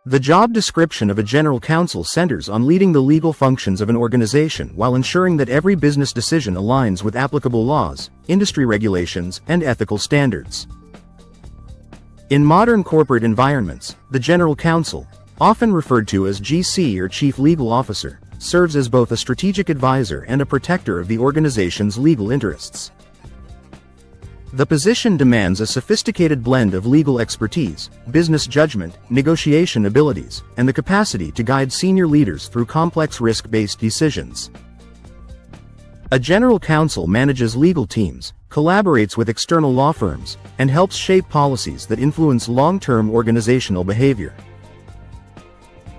The job description of a general counsel centers on leading the legal functions of an organization while ensuring that every business decision aligns with applicable laws, industry regulations, and ethical standards. In modern corporate environments, the general counsel, often referred to as GC or Chief Legal Officer, serves as both a strategic advisor and a protector of the organization's legal interests. The position demands a sophisticated blend of legal expertise, business judgment, negotiation abilities, and the capacity to guide senior leaders through complex risk-based decisions. A general counsel manages legal teams, collaborates with external law firms, and helps shape policies that influence long-term organizational behavior.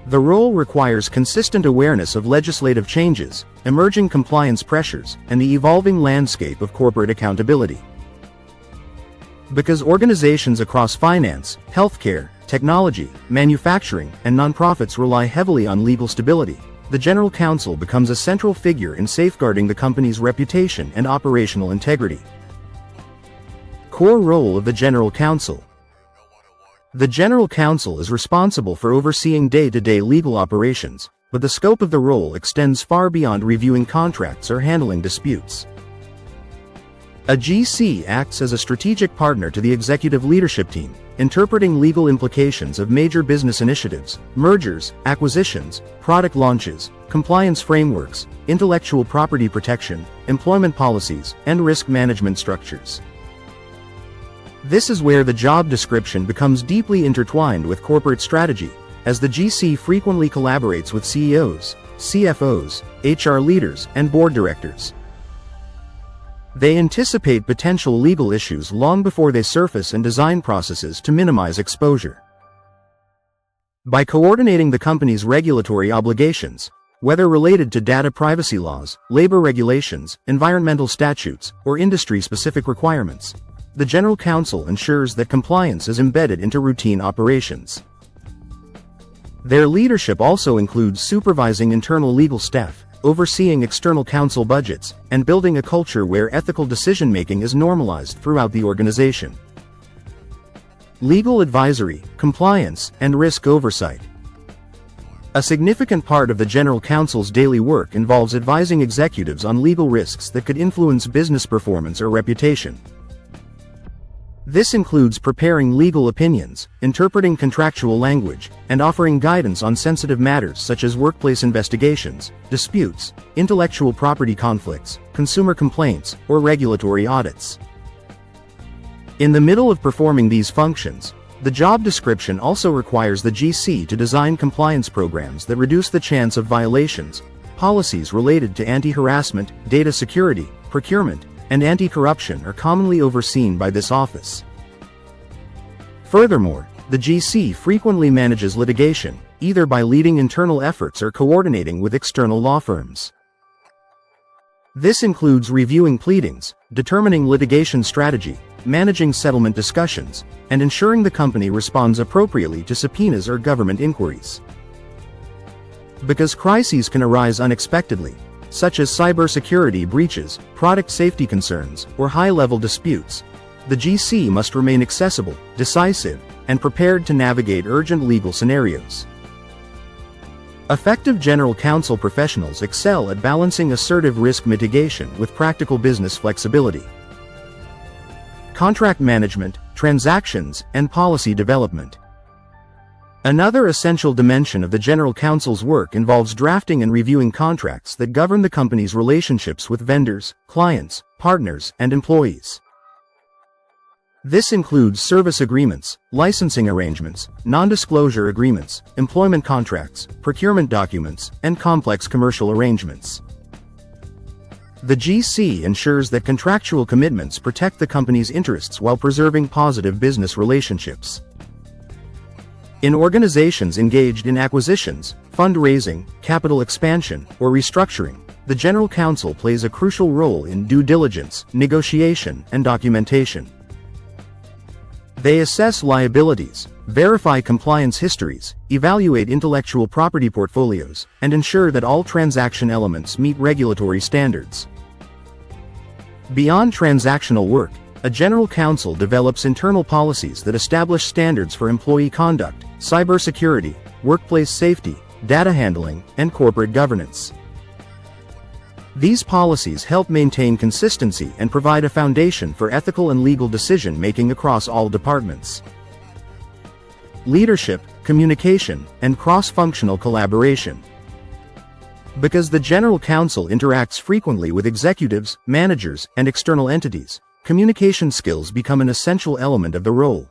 The role requires consistent awareness of legislative changes, emerging compliance pressures, and the evolving landscape of corporate accountability. Because organizations across finance, healthcare, technology, manufacturing, and nonprofits rely heavily on legal stability, the general counsel becomes a central figure in safeguarding the company's reputation and operational integrity. Core role of the general counsel. The general counsel is responsible for overseeing day-to-day legal operations, but the scope of the role extends far beyond reviewing contracts or handling disputes. A GC acts as a strategic partner to the executive leadership team, interpreting legal implications of major business initiatives, mergers, acquisitions, product launches, compliance frameworks, intellectual property protection, employment policies, and risk management structures. This is where the job description becomes deeply intertwined with corporate strategy, as the GC frequently collaborates with CEOs, CFOs, HR leaders, and board directors. They anticipate potential legal issues long before they surface and design processes to minimize exposure. By coordinating the company's regulatory obligations, whether related to data privacy laws, labor regulations, environmental statutes, or industry-specific requirements, the general counsel ensures that compliance is embedded into routine operations. Their leadership also includes supervising internal legal staff, overseeing external counsel budgets, and building a culture where ethical decision-making is normalized throughout the organization. Legal advisory, compliance, and risk oversight. A significant part of the general counsel's daily work involves advising executives on legal risks that could influence business performance or reputation. This includes preparing legal opinions, interpreting contractual language, and offering guidance on sensitive matters such as workplace investigations, disputes, intellectual property conflicts, consumer complaints, or regulatory audits. In the middle of performing these functions, the job description also requires the GC to design compliance programs that reduce the chance of violations. Policies related to anti-harassment, data security, procurement, and anti-corruption are commonly overseen by this office. Furthermore, the GC frequently manages litigation, either by leading internal efforts or coordinating with external law firms. This includes reviewing pleadings, determining litigation strategy, managing settlement discussions, and ensuring the company responds appropriately to subpoenas or government inquiries. Because crises can arise unexpectedly, such as cybersecurity breaches, product safety concerns, or high-level disputes, the GC must remain accessible, decisive, and prepared to navigate urgent legal scenarios. Effective general counsel professionals excel at balancing assertive risk mitigation with practical business flexibility. Contract management, transactions, and policy development. Another essential dimension of the general counsel's work involves drafting and reviewing contracts that govern the company's relationships with vendors, clients, partners, and employees. This includes service agreements, licensing arrangements, non-disclosure agreements, employment contracts, procurement documents, and complex commercial arrangements. The GC ensures that contractual commitments protect the company's interests while preserving positive business relationships. In organizations engaged in acquisitions, fundraising, capital expansion, or restructuring, the general counsel plays a crucial role in due diligence, negotiation, and documentation. They assess liabilities, verify compliance histories, evaluate intellectual property portfolios, and ensure that all transaction elements meet regulatory standards. Beyond transactional work, a general counsel develops internal policies that establish standards for employee conduct, cybersecurity, workplace safety, data handling, and corporate governance. These policies help maintain consistency and provide a foundation for ethical and legal decision-making across all departments. Leadership, communication, and cross-functional collaboration. Because the General Counsel interacts frequently with executives, managers, and external entities, communication skills become an essential element of the role.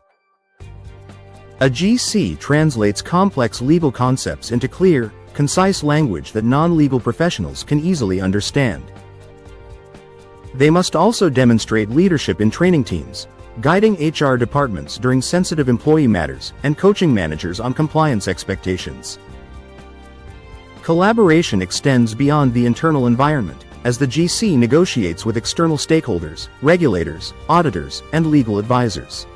A GC translates complex legal concepts into clear, concise language that non-legal professionals can easily understand. They must also demonstrate leadership in training teams, guiding HR departments during sensitive employee matters, and coaching managers on compliance expectations. Collaboration extends beyond the internal environment, as the GC negotiates with external stakeholders, regulators, auditors, and legal advisors.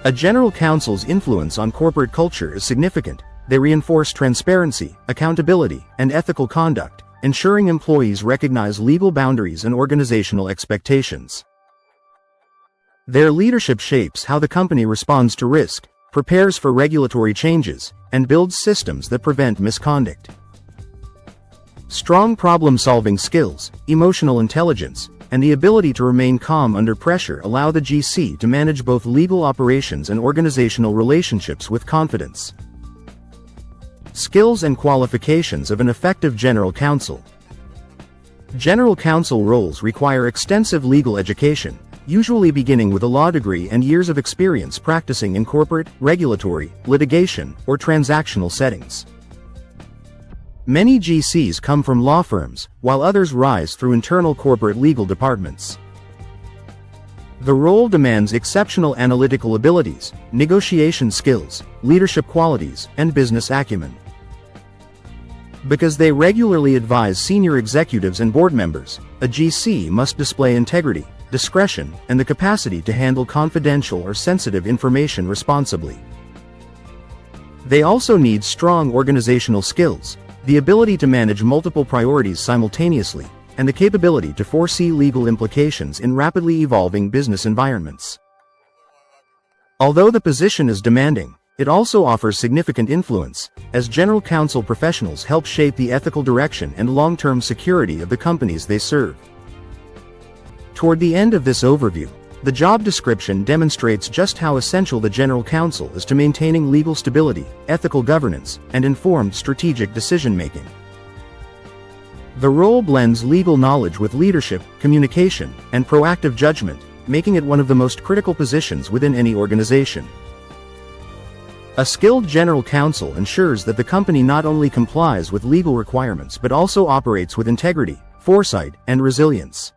A General Counsel's influence on corporate culture is significant. They reinforce transparency, accountability, and ethical conduct, ensuring employees recognize legal boundaries and organizational expectations. Their leadership shapes how the company responds to risk, prepares for regulatory changes, and builds systems that prevent misconduct. Strong problem-solving skills, emotional intelligence, and the ability to remain calm under pressure allow the GC to manage both legal operations and organizational relationships with confidence. Skills and qualifications of an effective General Counsel. General Counsel roles require extensive legal education, usually beginning with a law degree and years of experience practicing in corporate, regulatory, litigation, or transactional settings. Many GCs come from law firms, while others rise through internal corporate legal departments. The role demands exceptional analytical abilities, negotiation skills, leadership qualities, and business acumen. Because they regularly advise senior executives and board members, a GC must display integrity, discretion, and the capacity to handle confidential or sensitive information responsibly. They also need strong organizational skills, the ability to manage multiple priorities simultaneously, and the capability to foresee legal implications in rapidly evolving business environments. Although the position is demanding, it also offers significant influence, as General Counsel professionals help shape the ethical direction and long-term security of the companies they serve. Toward the end of this overview, the job description demonstrates just how essential the General Counsel is to maintaining legal stability, ethical governance, and informed strategic decision-making. The role blends legal knowledge with leadership, communication, and proactive judgment, making it one of the most critical positions within any organization. A skilled General Counsel ensures that the company not only complies with legal requirements but also operates with integrity, foresight, and resilience.